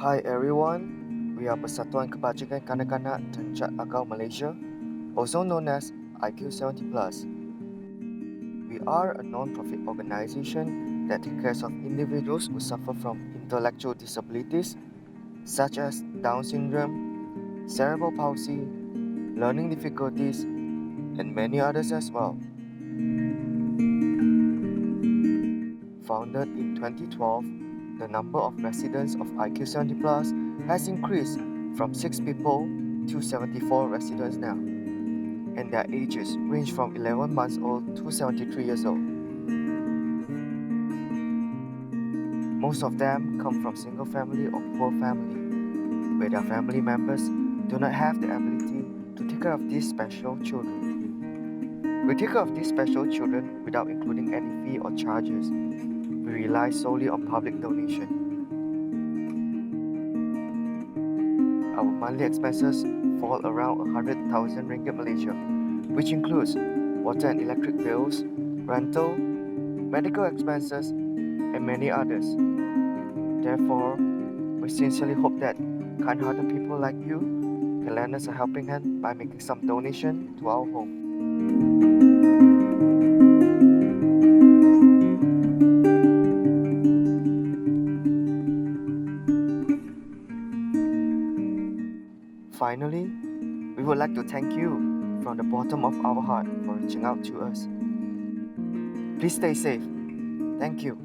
Hi everyone, we are Persatuan Kebajikan Kanak-Kanak Terencat Agau Malaysia, also known as IQ70 Plus. We are a non-profit organization that takes care of individuals who suffer from intellectual disabilities such as Down syndrome, cerebral palsy, learning difficulties, and many others as well. Founded in 2012, the number of residents of IQ70 Plus has increased from 6 people to 74 residents now, and their ages range from 11 months old to 73 years old. Most of them come from single family or poor family, where their family members do not have the ability to take care of these special children. We take care of these special children without including any fee or charges. We rely solely on public donation. Our monthly expenses fall around 100,000 ringgit Malaysia, which includes water and electric bills, rental, medical expenses, and many others. Therefore, we sincerely hope that kind-hearted people like you can lend us a helping hand by making some donation to our home. Finally, we would like to thank you from the bottom of our heart for reaching out to us. Please stay safe. Thank you.